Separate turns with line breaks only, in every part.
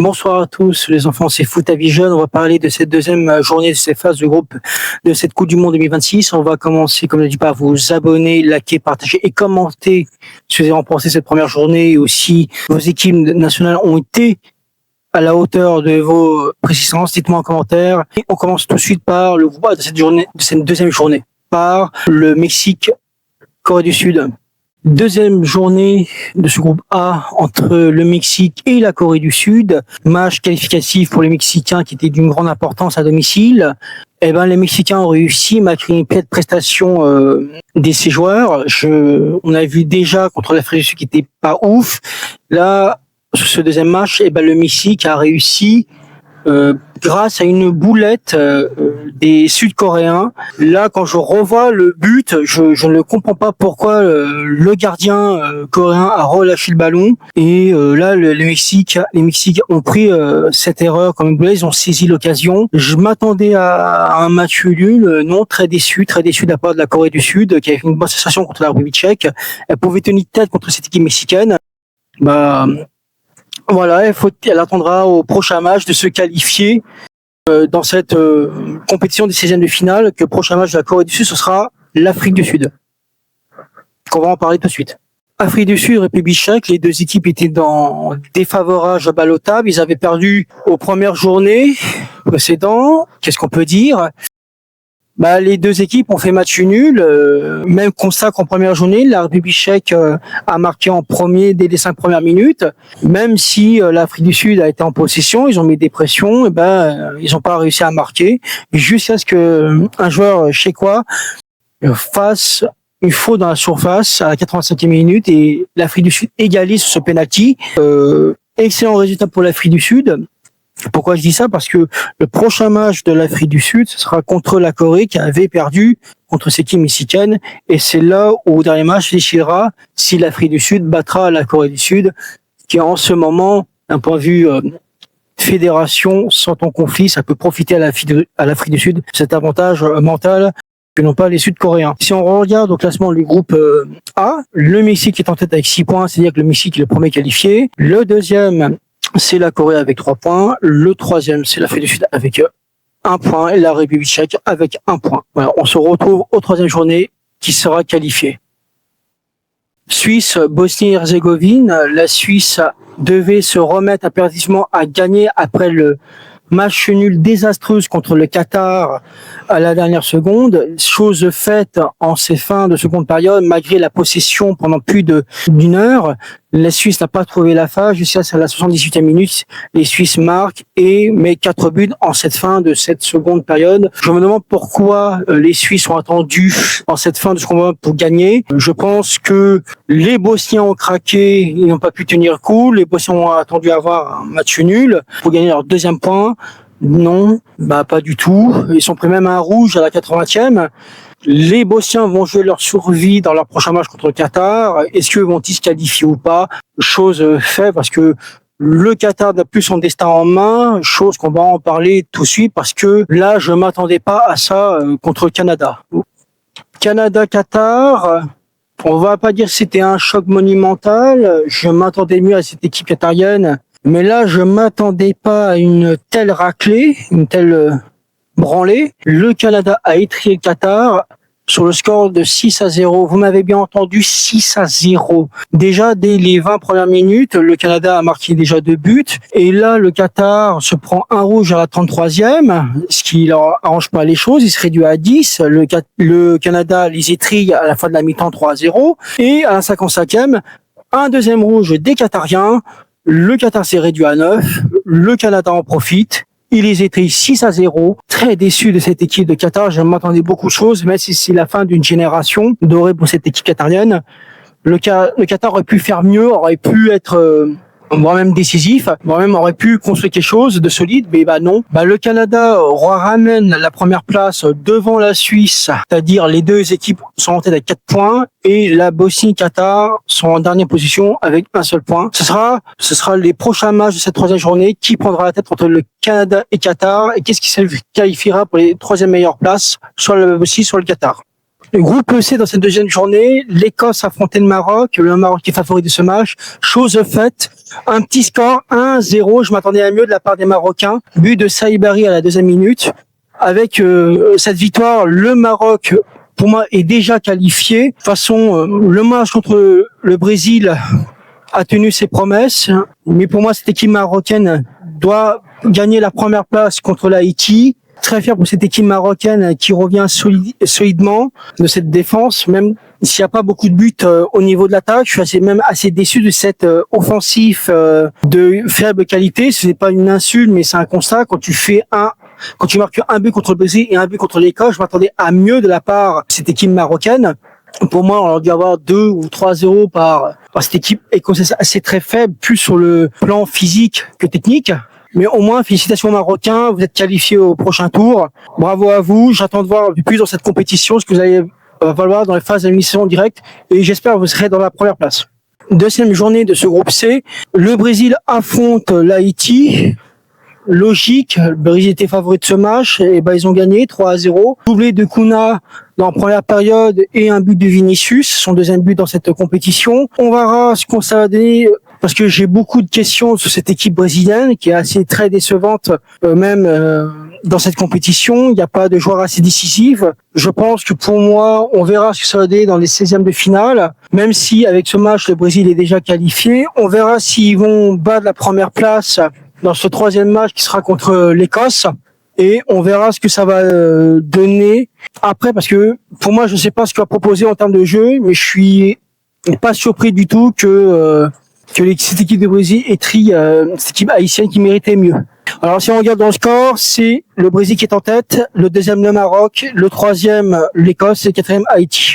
Bonsoir à tous, les enfants, c'est Foot à Vision. On va parler de cette deuxième journée de cette phase de groupe de cette Coupe du Monde 2026. On va commencer, comme je l'ai dit, par vous abonner, liker, partager et commenter si vous avez remporté cette première journée et aussi vos équipes nationales ont été à la hauteur de vos précisions. Dites-moi en commentaire. Et on commence tout de suite par le groupe A de cette deuxième journée, par le Mexique, Corée du Sud. Deuxième journée de ce groupe A entre le Mexique et la Corée du Sud. Match qualificatif pour les Mexicains qui était d'une grande importance à domicile. Les Mexicains ont réussi malgré une pleine prestation de ces joueurs. On a vu déjà contre l'Afrique du Sud qui était pas ouf. Là, sur ce deuxième match, le Mexique a réussi grâce à une boulette des Sud-Coréens. Là, quand je revois le but, je ne comprends pas pourquoi le gardien coréen a relâché le ballon. Et là, les Mexicains ont pris cette erreur comme une boulette. Ils ont saisi l'occasion. Je m'attendais à un match nul. Non, très déçu de la part de la Corée du Sud, qui avait fait une bonne sensation contre la République tchèque. Elle pouvait tenir tête contre cette équipe mexicaine. Voilà, elle attendra au prochain match de se qualifier dans cette compétition des 16e de finale, que le prochain match de la Corée du Sud, ce sera l'Afrique du Sud. On va en parler tout de suite. Afrique du Sud, République tchèque, les deux équipes étaient dans défavorage ballotable. Ils avaient perdu aux premières journées précédentes. Qu'est-ce qu'on peut dire ? Les deux équipes ont fait match nul. Même constat qu'en première journée, la République tchèque a marqué en premier dès les 5 premières minutes. Même si l'Afrique du Sud a été en possession, ils ont mis des pressions, ils n'ont pas réussi à marquer. Jusqu'à ce que un joueur tchécois fasse une faute dans la surface à la 85e minute et l'Afrique du Sud égalise ce penalty. Excellent résultat pour l'Afrique du Sud. Pourquoi je dis ça ? Parce que le prochain match de l'Afrique du Sud, ce sera contre la Corée qui avait perdu contre cette équipe mexicaine. Et c'est là où, au dernier match, décidera si l'Afrique du Sud battra la Corée du Sud, qui en ce moment, d'un point de vue fédération, sans en conflit, ça peut profiter à l'Afrique du Sud, cet avantage mental que n'ont pas les Sud-Coréens. Si on regarde au classement du groupe A, le Mexique est en tête avec 6 points, c'est-à-dire que le Mexique est le premier qualifié. Le deuxième, c'est la Corée avec 3 points. Le troisième, c'est l'Afrique du Sud avec 1 point et la République tchèque avec 1 point. Voilà, on se retrouve aux troisième journée qui sera qualifiée. Suisse, Bosnie-Herzégovine. La Suisse devait se remettre impérativement à gagner après le match nul désastreuse contre le Qatar à la dernière seconde. Chose faite en ces fins de seconde période, malgré la possession pendant plus d'une heure. La Suisse n'a pas trouvé la phase. Jusqu'à la 78e minute, les Suisses marquent et mettent 4 buts en cette fin de cette seconde période. Je me demande pourquoi les Suisses ont attendu en cette fin de seconde période pour gagner. Je pense que les Bosniens ont craqué, ils n'ont pas pu tenir coup. Les Bosniens ont attendu avoir un match nul pour gagner leur deuxième point. Non, pas du tout. Ils sont pris même un rouge à la 80e. Les Bosniens vont jouer leur survie dans leur prochain match contre le Qatar. Est-ce qu'ils vont-ils se qualifier ou pas ? Chose faite parce que le Qatar n'a plus son destin en main, chose qu'on va en parler tout de suite parce que là, je m'attendais pas à ça contre le Canada. Canada-Qatar, on va pas dire que c'était un choc monumental. Je m'attendais mieux à cette équipe qatarienne. Mais là, je m'attendais pas à une telle raclée, une telle branlée. Le Canada a étrié le Qatar sur le score de 6-0. Vous m'avez bien entendu, 6-0. Déjà, dès les 20 premières minutes, le Canada a marqué déjà 2 buts. Et là, le Qatar se prend un rouge à la 33e, ce qui leur arrange pas les choses. Il se réduit à 10. Le Canada les étrille à la fin de la mi-temps 3-0. Et à la 55e, un deuxième rouge des Qatariens. Le Qatar s'est réduit à 9. Le Canada en profite. Il les étrit 6-0. Très déçu de cette équipe de Qatar. Je m'attendais beaucoup de choses, mais c'est la fin d'une génération dorée pour cette équipe qatarienne. Le Qatar aurait pu faire mieux, aurait pu être moi-même décisif, moi-même aurait pu construire quelque chose de solide, mais non. Le Canada ramène la première place devant la Suisse, c'est-à-dire les deux équipes sont en tête avec 4 points et la Bosnie-Qatar sont en dernière position avec un seul point. Ce sera les prochains matchs de cette troisième journée qui prendra la tête entre le Canada et Qatar et qu'est-ce qui se qualifiera pour les troisième meilleures places, soit la Bosnie, soit le Qatar. Le groupe C dans cette deuxième journée, l'Écosse affrontait le Maroc qui est favori de ce match. Chose faite, Un petit score 1-0, je m'attendais à mieux de la part des Marocains. But de Saïbari à la 2e minute. Avec cette victoire, le Maroc, pour moi, est déjà qualifié. De toute façon, le match contre le Brésil a tenu ses promesses. Mais pour moi, cette équipe marocaine doit gagner la première place contre l'Haïti. Très fier pour cette équipe marocaine qui revient solidement de cette défense, même s'il n'y a pas beaucoup de buts au niveau de l'attaque. Je suis assez déçu de cette offensif de faible qualité. Ce n'est pas une insulte, mais c'est un constat. Quand tu marques un but contre le Brésil et un but contre l'Écosse, je m'attendais à mieux de la part de cette équipe marocaine. Pour moi, on aurait dû avoir 2 ou 3-0 par cette équipe écossaise assez très faible, plus sur le plan physique que technique. Mais au moins, félicitations aux Marocains, vous êtes qualifiés au prochain tour. Bravo à vous, j'attends de voir plus dans cette compétition ce que vous allez valoir dans les phases d'élimination directe et j'espère que vous serez dans la première place. 2e journée de ce groupe C, le Brésil affronte l'Haïti. Logique, le Brésil était favori de ce match, et ils ont gagné 3-0. Doublé de Kouna dans la première période et un but de Vinicius, son 2e but dans cette compétition. On verra ce qu'on ça va donner, parce que j'ai beaucoup de questions sur cette équipe brésilienne qui est assez très décevante, même dans cette compétition. Il n'y a pas de joueurs assez décisifs. Je pense que pour moi, on verra ce que ça va donner dans les 16e de finale. Même si avec ce match, le Brésil est déjà qualifié. On verra s'ils vont battre la première place dans ce 3e match qui sera contre l'Écosse. Et on verra ce que ça va donner après, parce que pour moi, je ne sais pas ce qu'il va proposer en termes de jeu, mais je suis pas surpris du tout que cette équipe de Brésil ait cette équipe haïtienne qui méritait mieux. Alors si on regarde dans le score, c'est le Brésil qui est en tête, le 2e le Maroc, le 3e l'Écosse et le 4e Haïti.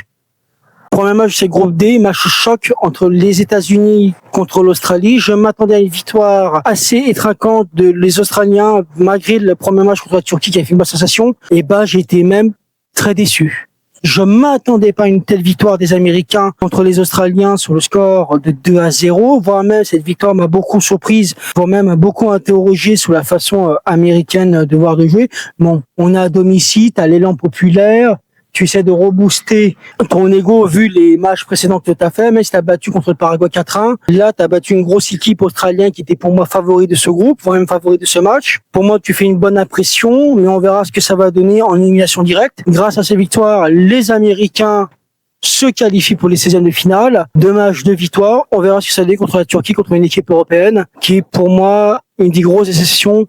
Premier match, c'est groupe D, match choc entre les États-Unis contre l'Australie. Je m'attendais à une victoire assez étrakante les Australiens, malgré le premier match contre la Turquie qui a fait une bonne sensation. Et j'ai été même très déçu. Je m'attendais pas à une telle victoire des Américains contre les Australiens sur le score de 2-0, voire même cette victoire m'a beaucoup surprise, voire même beaucoup interrogé sur la façon américaine de voir de jouer. Bon, on est à domicile, t'as l'élan populaire, tu essaies de rebooster ton ego vu les matchs précédents que tu as fait, même si tu as battu contre le Paraguay 4-1. Là, tu as battu une grosse équipe australienne qui était pour moi favori de ce groupe, voire même favori de ce match. Pour moi, tu fais une bonne impression, mais on verra ce que ça va donner en élimination directe. Grâce à ces victoires, les Américains se qualifient pour les 16e de finale. 2 matchs, 2 victoires. On verra ce que ça donne contre la Turquie, contre une équipe européenne, qui est pour moi une des grosses exceptions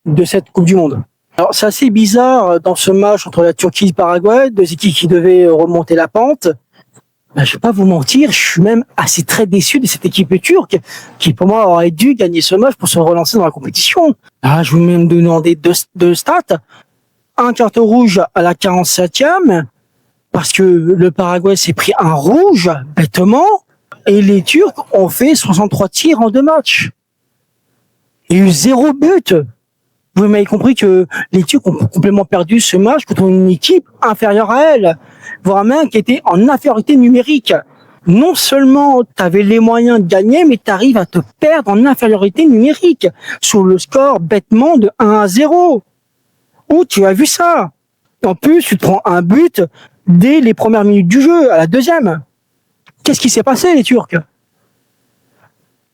de cette Coupe du Monde. Alors, c'est assez bizarre dans ce match entre la Turquie et le Paraguay, 2 équipes qui devaient remonter la pente. Je vais pas vous mentir, je suis même assez très déçu de cette équipe turque, qui pour moi aurait dû gagner ce match pour se relancer dans la compétition. Je vais même demander 2 stats. 1 carton rouge à la 47e, parce que le Paraguay s'est pris un rouge, bêtement, et les Turcs ont fait 63 tirs en 2 matchs. Il y a eu 0 but. Vous m'avez compris que les Turcs ont complètement perdu ce match contre une équipe inférieure à elle, voire même qui était en infériorité numérique. Non seulement tu avais les moyens de gagner, mais tu arrives à te perdre en infériorité numérique sur le score bêtement de 1-0. Où tu as vu ça? En plus, tu te prends un but dès les premières minutes du jeu, à la 2e. Qu'est-ce qui s'est passé, les Turcs?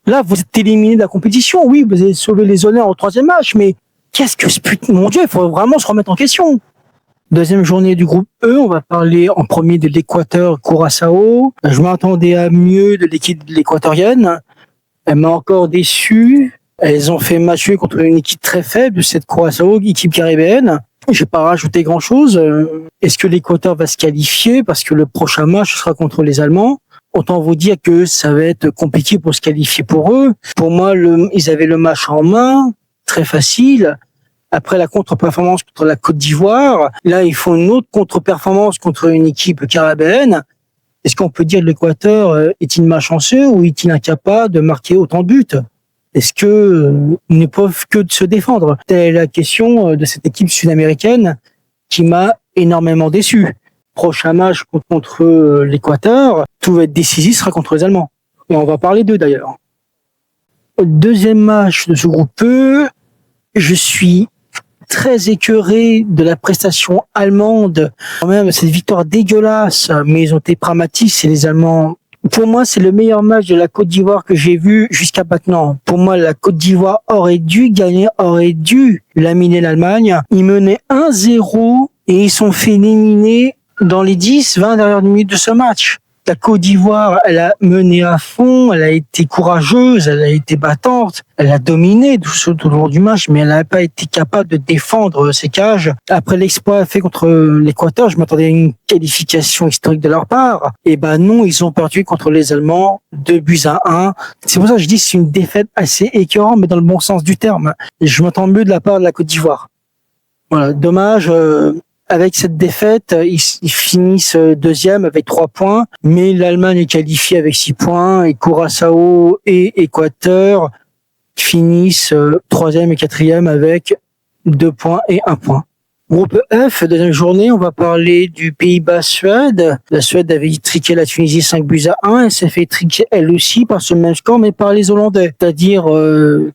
Là, vous êtes éliminés de la compétition. Oui, vous avez sauvé les honneurs au 3e match, mais qu'est-ce que ce putain, mon Dieu, il faut vraiment se remettre en question. 2e journée du groupe E, on va parler en premier de l'Équateur, Curaçao. Je m'attendais à mieux de l'équipe équatorienne. Elle m'a encore déçu. Elles ont fait match contre une équipe très faible, cette Curaçao, équipe caribéenne. Je vais pas rajouter grand chose. Est-ce que l'Équateur va se qualifier? Parce que le prochain match sera contre les Allemands. Autant vous dire que ça va être compliqué pour se qualifier pour eux. Pour moi, ils avaient le match en main, très facile. Après la contre-performance contre la Côte d'Ivoire, là, il faut une autre contre-performance contre une équipe caribéenne. Est-ce qu'on peut dire que l'Équateur est-il malchanceux ou est-il incapable de marquer autant de buts? Est-ce que ils ne peuvent que de se défendre? Telle est la question de cette équipe sud-américaine qui m'a énormément déçu. Prochain match contre l'Équateur, tout va être décisif, sera contre les Allemands. Et on va parler d'eux d'ailleurs. 2e match de ce groupe E, je suis très écœuré de la prestation allemande. Quand même, cette victoire dégueulasse, mais ils ont été pragmatiques, c'est les Allemands Pour moi, c'est le meilleur match de la Côte d'Ivoire que j'ai vu jusqu'à maintenant. Pour moi, la Côte d'Ivoire aurait dû gagner, aurait dû laminer l'Allemagne. Ils menaient 1-0 et ils sont fait éliminer dans les 10-20 dernières minutes de ce match. La Côte d'Ivoire, elle a mené à fond, elle a été courageuse, elle a été battante, elle a dominé tout au long du match, mais elle n'a pas été capable de défendre ses cages. Après l'exploit fait contre l'Équateur, je m'attendais à une qualification historique de leur part. Et ben non, ils ont perdu contre les Allemands, 2-1. C'est pour ça que je dis que c'est une défaite assez écœurante, mais dans le bon sens du terme. Et je m'attends mieux de la part de la Côte d'Ivoire. Voilà, dommage. Avec cette défaite, ils finissent deuxième avec 3 points, mais l'Allemagne est qualifiée avec 6 points et Curaçao et Équateur finissent troisième et quatrième avec 2 points et 1 point. Groupe F, deuxième journée, on va parler du Pays-Bas-Suède. La Suède avait triqué la Tunisie 5-1. Elle s'est fait triquer elle aussi par ce même score, mais par les Hollandais. C'est-à-dire,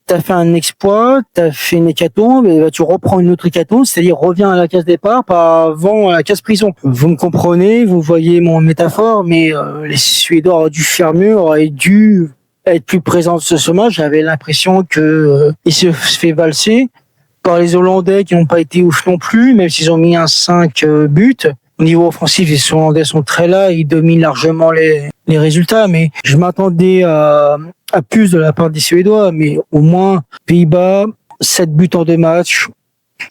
t'as fait un exploit, t'as fait une hécatombe, et tu reprends une autre hécatombe, c'est-à-dire reviens à la case départ, pas avant à la case prison. Vous me comprenez, vous voyez mon métaphore, mais les Suédois auraient dû faire mieux, auraient dû être plus présents sur ce match. J'avais l'impression que il se fait valser par les Hollandais qui n'ont pas été ouf non plus, même s'ils ont mis un 5 buts. Au niveau offensif, les Hollandais sont très là, ils dominent largement les résultats, mais je m'attendais à plus de la part des Suédois, mais au moins, Pays-Bas, 7 buts en 2 matchs,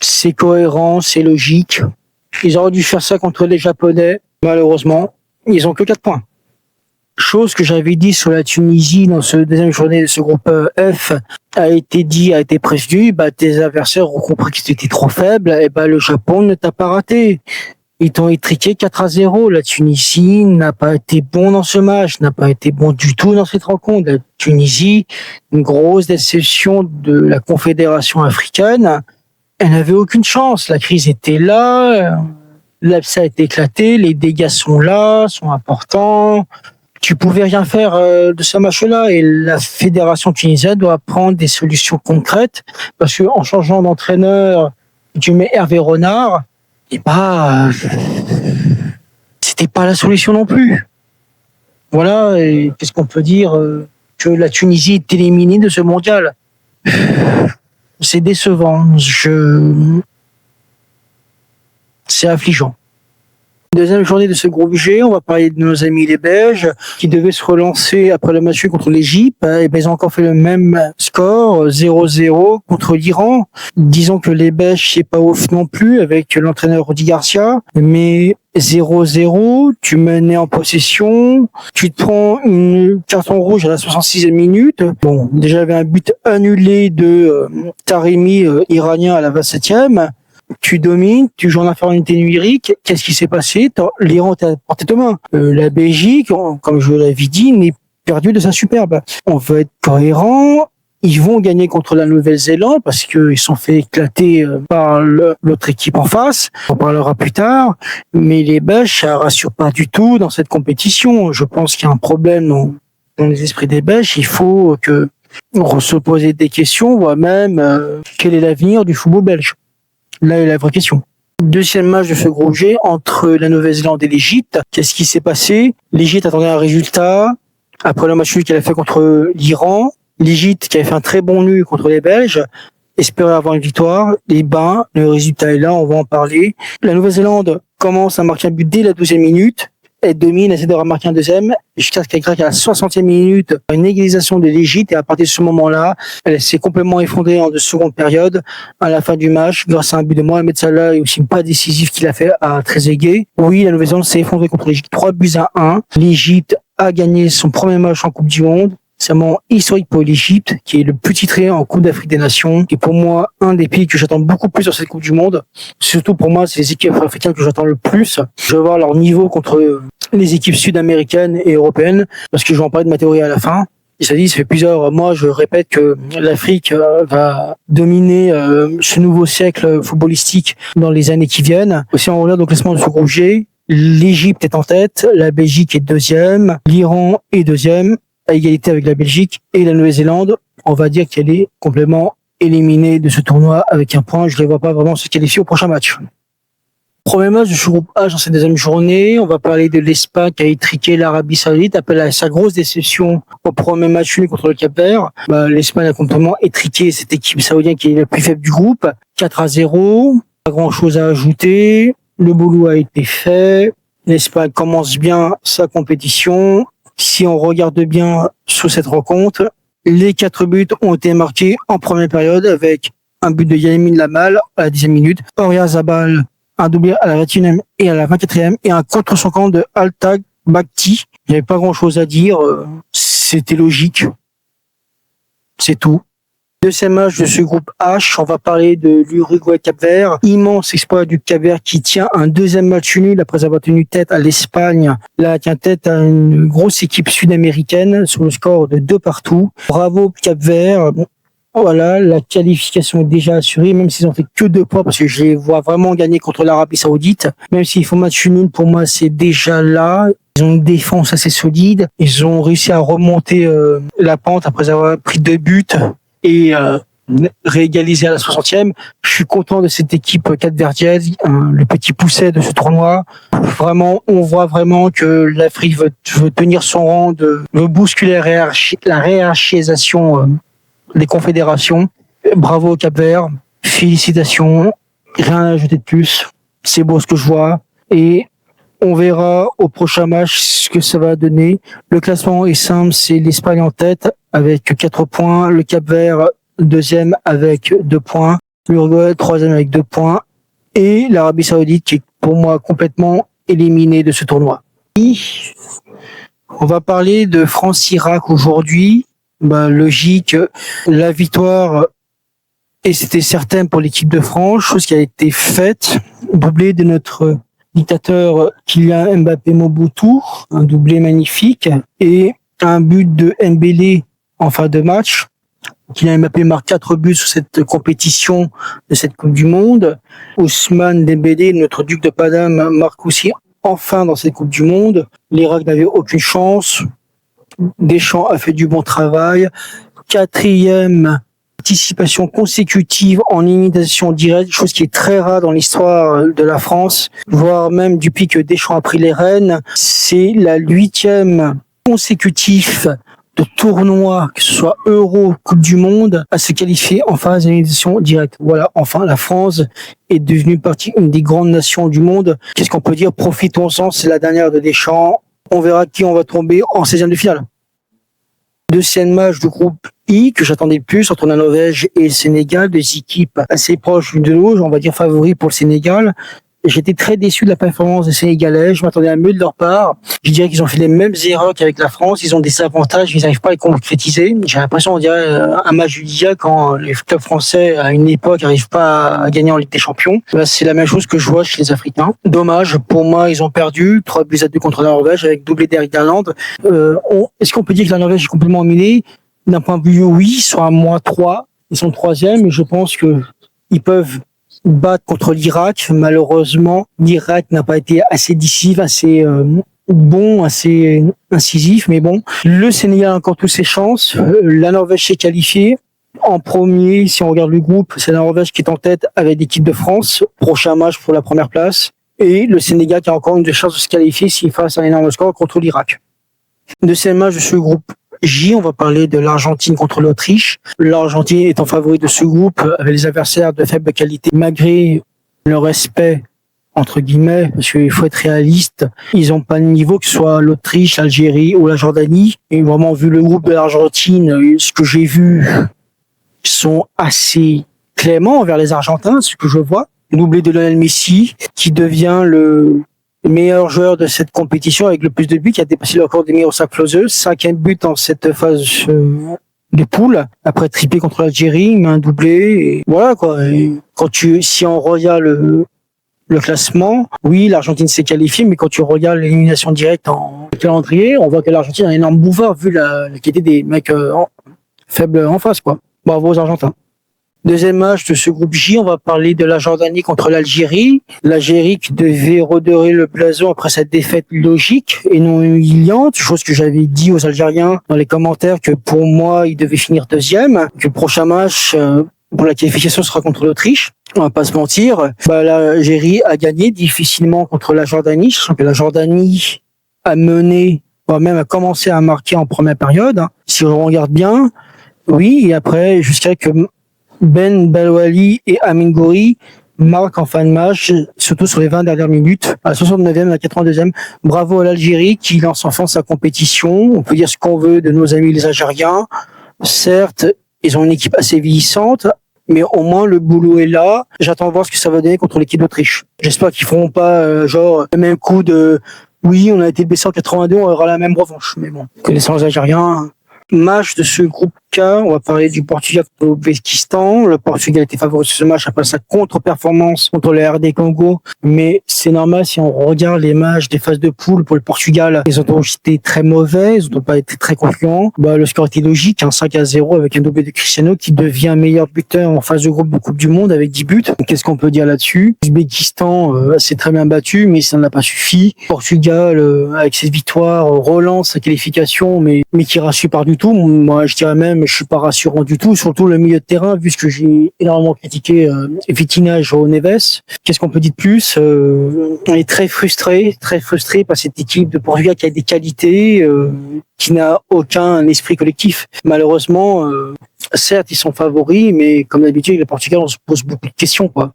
c'est cohérent, c'est logique. Ils auraient dû faire ça contre les Japonais, malheureusement, ils ont que 4 points. Chose que j'avais dit sur la Tunisie dans ce deuxième journée de ce groupe F a été prévenu, tes adversaires ont compris que c'était trop faible, et le Japon ne t'a pas raté. Ils t'ont étriqué 4-0. La Tunisie n'a pas été bon dans ce match, n'a pas été bon du tout dans cette rencontre. La Tunisie, une grosse déception de la Confédération africaine. Elle n'avait aucune chance. La crise était là, l'abcès est éclaté, les dégâts sont là, sont importants. Tu pouvais rien faire de ce match-là et la fédération tunisienne doit prendre des solutions concrètes parce que en changeant d'entraîneur, tu mets Hervé Renard, et c'était pas la solution non plus. Voilà, et qu'est-ce qu'on peut dire que la Tunisie est éliminée de ce mondial. C'est décevant, c'est affligeant. Deuxième journée de ce groupe G, on va parler de nos amis les Belges qui devaient se relancer après le match contre l'Égypte. Et ils ont encore fait le même score, 0-0 contre l'Iran. Disons que les Belges, c'est pas ouf non plus avec l'entraîneur Rudi Garcia, mais 0-0, tu menais en possession, tu te prends une carton rouge à la 66e minute. Bon, déjà il y avait un but annulé de Taremi iranien à la 27e. Tu domines, tu joues en infériorité numérique. Qu'est-ce qui s'est passé? L'Iran t'a porté de main. La Belgique, comme je l'avais dit, n'est perdue de sa superbe. On veut être cohérent. Ils vont gagner contre la Nouvelle-Zélande parce qu'ils sont fait éclater par l'autre équipe en face. On parlera plus tard. Mais les Belges, ça rassure pas du tout dans cette compétition. Je pense qu'il y a un problème dans les esprits des Belges. Il faut se poser des questions, voire même quel est l'avenir du football belge. Là est la vraie question. Deuxième match de ce groupe G entre la Nouvelle-Zélande et l'Égypte. Qu'est-ce qui s'est passé? L'Égypte attendait un résultat après le match nul qu'elle a fait contre l'Iran. L'Égypte, qui avait fait un très bon nul contre les Belges, espérait avoir une victoire. Et le résultat est là, on va en parler. La Nouvelle-Zélande commence à marquer un but dès la 12e minute. Elle domine, elle essaie de remarquer un deuxième, jusqu'à ce qu'elle craque à la 60e minute, une égalisation de l'Égypte, et à partir de ce moment-là, elle s'est complètement effondrée en de seconde période, à la fin du match, grâce à un but de Mohamed Salah et aussi pas décisif qu'il a fait à Trezeguet. Oui, la Nouvelle-Zélande s'est effondrée contre l'Égypte, 3-1. L'Égypte a gagné son premier match en Coupe du Monde. C'est un moment historique pour l'Égypte, qui est le plus titré en Coupe d'Afrique des Nations, qui est pour moi un des pays que j'attends beaucoup plus sur cette Coupe du Monde. Surtout pour moi, c'est les équipes africaines que j'attends le plus. Je veux voir leur niveau contre les équipes sud-américaines et européennes, parce que je vais en parler de ma théorie à la fin. Et ça fait plusieurs mois, je répète que l'Afrique va dominer ce nouveau siècle footballistique dans les années qui viennent. Aussi, on regarde au classement de ce groupe G, l'Égypte est en tête, la Belgique est deuxième, l'Iran est deuxième, à égalité avec la Belgique, et la Nouvelle-Zélande, on va dire qu'elle est complètement éliminée de ce tournoi avec un point. Je ne les vois pas vraiment se qualifier au prochain match. Premier match de ce groupe H dans cette deuxième journée, on va parler de l'Espagne qui a étriqué l'Arabie Saoudite après sa grosse déception au premier match nul contre le Cap-Vert. L'Espagne a complètement étriqué cette équipe saoudienne qui est la plus faible du groupe. 4-0, pas grand chose à ajouter. Le boulot a été fait. L'Espagne commence bien sa compétition. Si on regarde bien sur cette rencontre, les 4 buts ont été marqués en première période avec un but de Yamin Lamal à la 10e minute, Oyarzabal un doublé à la 21e et à la 24e et un contre son camp de Altag Bakti. Il n'y avait pas grand chose à dire. C'était logique. C'est tout. Deuxième match de ce groupe H, on va parler de l'Uruguay Cap-Vert. Immense exploit du Cap-Vert qui tient un deuxième match nul après avoir tenu tête à l'Espagne. Là, tient tête à une grosse équipe sud-américaine sur le score de 2-2. Bravo Cap-Vert. Voilà, la qualification est déjà assurée, même s'ils ont fait que 2 points, parce que je les vois vraiment gagner contre l'Arabie Saoudite. Même s'ils font match nul, pour moi, c'est déjà là. Ils ont une défense assez solide. Ils ont réussi à remonter la pente après avoir pris 2 buts et réégalisé à la 60e. Je suis content de cette équipe capverdienne, le petit pousset de ce tournoi. Vraiment, on voit vraiment que l'Afrique veut tenir son rang, veut bousculer la hiérarchisation des confédérations. Bravo au Cap-Vert, félicitations, rien à ajouter de plus. C'est beau ce que je vois et on verra au prochain match ce que ça va donner. Le classement est simple, c'est l'Espagne en tête avec 4 points, le Cap-Vert deuxième avec 2 points, l'Uruguay troisième avec 2 points et l'Arabie Saoudite qui est pour moi complètement éliminée de ce tournoi. On va parler de France-Irak aujourd'hui. Logique, la victoire, et c'était certain pour l'équipe de France, chose qui a été faite, doublé de notre dictateur Kylian Mbappé Mobutu, un doublé magnifique, et un but de Mbélé en fin de match. Kylian Mbappé marque 4 buts sur cette compétition de cette Coupe du Monde. Ousmane Dembélé, notre duc de Paname, marque aussi enfin dans cette Coupe du Monde. L'Irak n'avait aucune chance. Deschamps a fait du bon travail. 4e participation consécutive en élimination directe, chose qui est très rare dans l'histoire de la France, voire même depuis que Deschamps a pris les rênes. C'est la 8e consécutive de tournoi, que ce soit Euro, Coupe du Monde, à se qualifier en phase d'élimination directe. Voilà, enfin, la France est devenue une des grandes nations du monde. Qu'est-ce qu'on peut dire? Profitons-en, c'est la dernière de Deschamps. On verra qui on va tomber en 16e de finale. Deuxième match du groupe I que j'attendais le plus entre la Norvège et le Sénégal, 2 équipes assez proches de nous, on va dire favoris pour le Sénégal. J'étais très déçu de la performance des Sénégalais, je m'attendais à mieux de leur part. Je dirais qu'ils ont fait les mêmes erreurs qu'avec la France, ils ont des avantages, ils n'arrivent pas à les concrétiser. J'ai l'impression, on dirait un match du dia quand les clubs français à une époque n'arrivent pas à gagner en Ligue des Champions. C'est la même chose que je vois chez les Africains. Dommage, pour moi, ils ont perdu 3-2 contre la Norvège avec doublé d'Eric Haaland. Est-ce qu'on peut dire que la Norvège est complètement dominée? D'un point de vue, oui, ils sont à -3, ils sont 3e, et je pense que ils peuvent battre contre l'Irak. Malheureusement, l'Irak n'a pas été assez décisif, assez bon, assez incisif, mais bon. Le Sénégal a encore toutes ses chances. La Norvège s'est qualifiée. En premier, si on regarde le groupe, c'est la Norvège qui est en tête avec l'équipe de France. Prochain match pour la première place. Et le Sénégal qui a encore une chance de se qualifier s'il fasse un énorme score contre l'Irak. Deuxième match de ce groupe J, on va parler de l'Argentine contre l'Autriche. L'Argentine est en favori de ce groupe avec les adversaires de faible qualité. Malgré le respect, entre guillemets, parce qu'il faut être réaliste, ils n'ont pas le niveau que ce soit l'Autriche, l'Algérie ou la Jordanie. Et vraiment, vu le groupe de l'Argentine, ce que j'ai vu, ils sont assez cléments envers les Argentins, ce que je vois. Doublé de Lionel Messi, qui devient le meilleur joueur de cette compétition avec le plus de buts, qui a dépassé le record des Miroslav Klose, 5e but dans cette phase de poule, après triplé contre l'Algérie, il met un doublé, et voilà quoi. Et si on regarde le classement, oui, l'Argentine s'est qualifiée, mais quand tu regardes l'élimination directe en calendrier, on voit que l'Argentine a un énorme boulevard vu la qualité des mecs faibles en face, quoi. Bravo aux Argentins. Deuxième match de ce groupe J, on va parler de la Jordanie contre l'Algérie. L'Algérie qui devait redorer le blason après cette défaite logique et non humiliante, chose que j'avais dit aux Algériens dans les commentaires que pour moi, ils devaient finir 2e. Que le prochain match, pour la qualification sera contre l'Autriche. On va pas se mentir. L'Algérie a gagné difficilement contre la Jordanie, sachant que la Jordanie a mené, voire même a commencé à marquer en première période. Si on regarde bien, oui, et après, jusqu'à que Ben Belwali et Amin Gouiri marquent en fin de match, surtout sur les 20 dernières minutes, à la 69e, à la 82e. Bravo à l'Algérie qui lance enfin sa compétition. On peut dire ce qu'on veut de nos amis les Algériens. Certes, ils ont une équipe assez vieillissante, mais au moins le boulot est là. J'attends de voir ce que ça va donner contre l'équipe d'Autriche. J'espère qu'ils feront pas genre le même coup de oui, on a été blessé en 82, on aura la même revanche. Mais bon, connaissant les Algériens. Match de ce groupe K, on va parler du Portugal contre l'Ouzbékistan. Le Portugal était favori sur ce match après sa contre-performance contre le RD Congo. Mais c'est normal si on regarde les matchs des phases de poule pour le Portugal. Ils ont été très mauvais, ils n'ont pas été très confiants. Le score était logique, 5-0 avec un doublé de Cristiano qui devient meilleur buteur en phase de groupe de Coupe du Monde avec 10 buts. Qu'est-ce qu'on peut dire là-dessus? L'Ouzbékistan s'est très bien battu, mais ça n'a pas suffi. Portugal, avec cette victoire, relance sa qualification, mais qui rassure pas du tout. Moi, je dirais même, je suis pas rassurant du tout, surtout le milieu de terrain, vu ce que j'ai énormément critiqué Vitinha et João Neves. Qu'est-ce qu'on peut dire de plus? On est très frustré par cette équipe de Portugal qui a des qualités, qui n'a aucun esprit collectif. Malheureusement, certes, ils sont favoris, mais comme d'habitude, les Portugais, on se pose beaucoup de questions, quoi.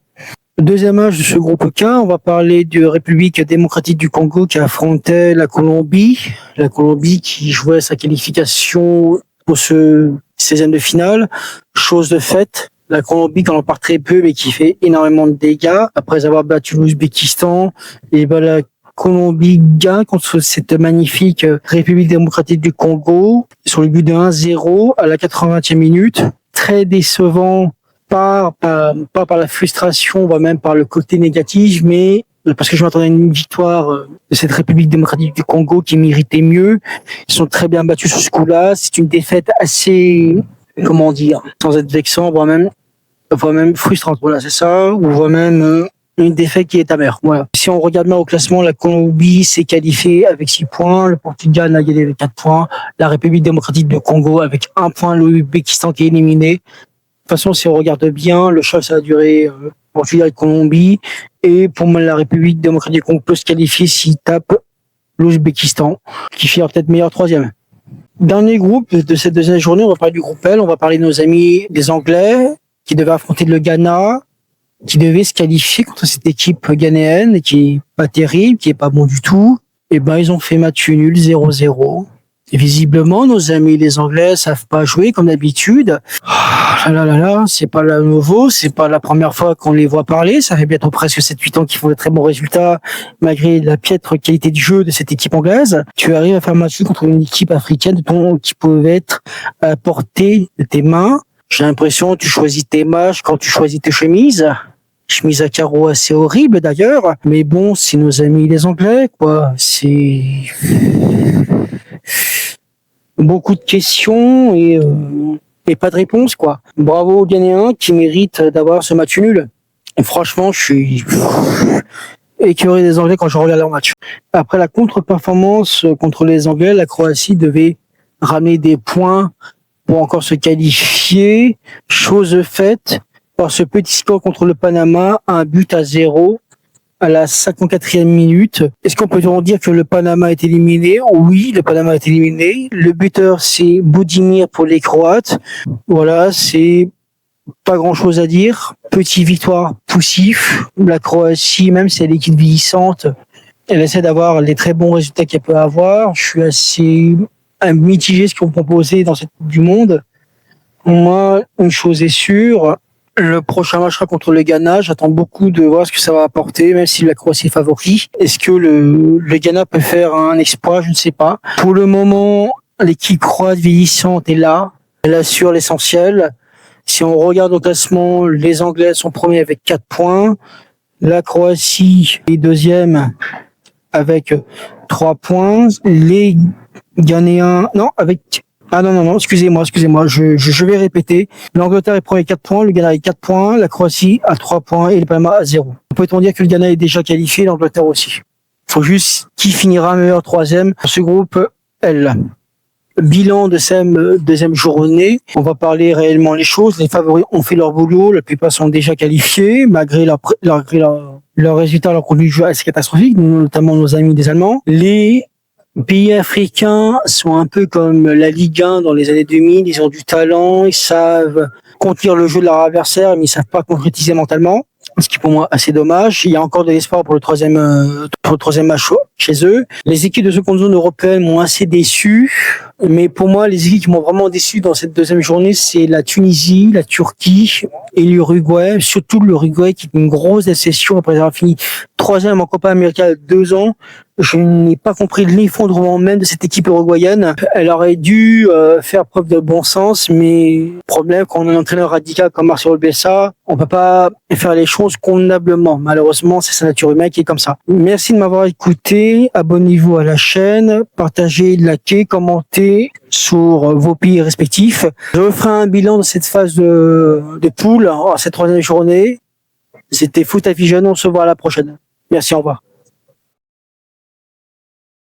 Deuxième match de ce groupe K, on va parler de République démocratique du Congo qui affrontait la Colombie. La Colombie qui jouait sa qualification pour ce 16e de finale. Chose de faite, la Colombie qui en part très peu mais qui fait énormément de dégâts. Après avoir battu l'Ouzbékistan, et la Colombie gagne contre cette magnifique République démocratique du Congo sur le but de 1-0 à la 80e minute. Très décevant. Pas par la frustration, voire même par le côté négatif, mais parce que je m'attendais à une victoire de cette République démocratique du Congo qui méritait mieux. Ils sont très bien battus sur ce coup-là. C'est une défaite assez, comment dire, sans être vexant, voire même frustrante. Voilà, c'est ça, ou voire même une défaite qui est amère. Voilà. Si on regarde bien au classement, la Colombie s'est qualifiée avec 6 points, le Portugal a gagné avec 4 points, la République démocratique du Congo avec 1 point, l'Ouzbékistan qui est éliminé. De toute façon, si on regarde bien, le choc, ça a duré Portugal et Colombie. Et pour moi, la République démocratique du Congo peut se qualifier s'il tape l'Ouzbékistan, qui finira peut-être meilleur troisième. Dernier groupe de cette deuxième journée, on va parler du groupe L. On va parler de nos amis des Anglais, qui devaient affronter le Ghana, qui devaient se qualifier contre cette équipe ghanéenne, qui est pas terrible, qui est pas bon du tout. Et ils ont fait match nul, 0-0. Et visiblement, nos amis les Anglais savent pas jouer comme d'habitude. C'est pas la nouveau, c'est pas la première fois qu'on les voit parler. Ça fait bientôt presque 7-8 ans qu'ils font de très bons résultats, malgré la piètre qualité du jeu de cette équipe anglaise. Tu arrives à faire un match contre une équipe africaine qui pouvait être à portée de tes mains. J'ai l'impression que tu choisis tes matchs quand tu choisis tes chemises. Chemise à carreaux assez horrible d'ailleurs. Mais bon, c'est nos amis les Anglais, quoi. C'est beaucoup de questions et pas de réponse, quoi. Bravo aux Ghanéens qui méritent d'avoir ce match nul. Et franchement, je suis écœuré des Anglais quand je regarde leur match. Après la contre-performance contre les Anglais, la Croatie devait ramener des points pour encore se qualifier. Chose faite par ce petit score contre le Panama, 1-0 à la 54e minute. Est-ce qu'on peut dire que le Panama est éliminé? Oui, le Panama est éliminé. Le buteur, c'est Budimir pour les Croates. Voilà, c'est pas grand-chose à dire. Petite victoire poussif. La Croatie, même si elle est équipe vieillissante, elle essaie d'avoir les très bons résultats qu'elle peut avoir. Je suis assez mitigé ce qu'on proposait dans cette Coupe du Monde. Moi, une chose est sûre, le prochain match sera contre le Ghana. J'attends beaucoup de voir ce que ça va apporter, même si la Croatie est favori. Est-ce que le Ghana peut faire un exploit? Je ne sais pas. Pour le moment, l'équipe croate vieillissante est là. Elle assure l'essentiel. Si on regarde au classement, les Anglais sont premiers avec 4 points. La Croatie est deuxième avec 3 points. Les Ghanéens, excusez-moi, je vais répéter. L'Angleterre est premier 4 points, le Ghana est 4 points, la Croatie a 3 points et le Panama à 0. Peut-on dire que le Ghana est déjà qualifié, l'Angleterre aussi? Faut juste qui finira meilleur troisième dans ce groupe L. bilan de cette deuxième journée. On va parler réellement les choses. Les favoris ont fait leur boulot. La plupart sont déjà qualifiés, malgré leur résultat, leur conduite de jeu assez catastrophique, notamment nos amis des Allemands. Les pays africains sont un peu comme la Ligue 1 dans les années 2000. Ils ont du talent, ils savent contenir le jeu de leur adversaire, mais ils savent pas concrétiser mentalement. Ce qui est pour moi assez dommage. Il y a encore de l'espoir pour le troisième match chez eux. Les équipes de seconde zone européenne m'ont assez déçu. Mais pour moi, les équipes qui m'ont vraiment déçu dans cette deuxième journée, c'est la Tunisie, la Turquie et l'Uruguay. Surtout l'Uruguay qui est une grosse déception après avoir fini troisième en Copa América il y a 2 ans. Je n'ai pas compris l'effondrement même de cette équipe uruguayenne. Elle aurait dû faire preuve de bon sens, mais problème quand on a un entraîneur radical comme Marcelo Bielsa, on peut pas faire les choses convenablement. Malheureusement, c'est sa nature humaine qui est comme ça. Merci de m'avoir écouté. Abonnez-vous à la chaîne, partagez, likez, commentez sur vos pays respectifs. Je ferai un bilan de cette phase de poule, cette troisième journée. C'était Foot à Vision. On se voit à la prochaine. Merci, au revoir.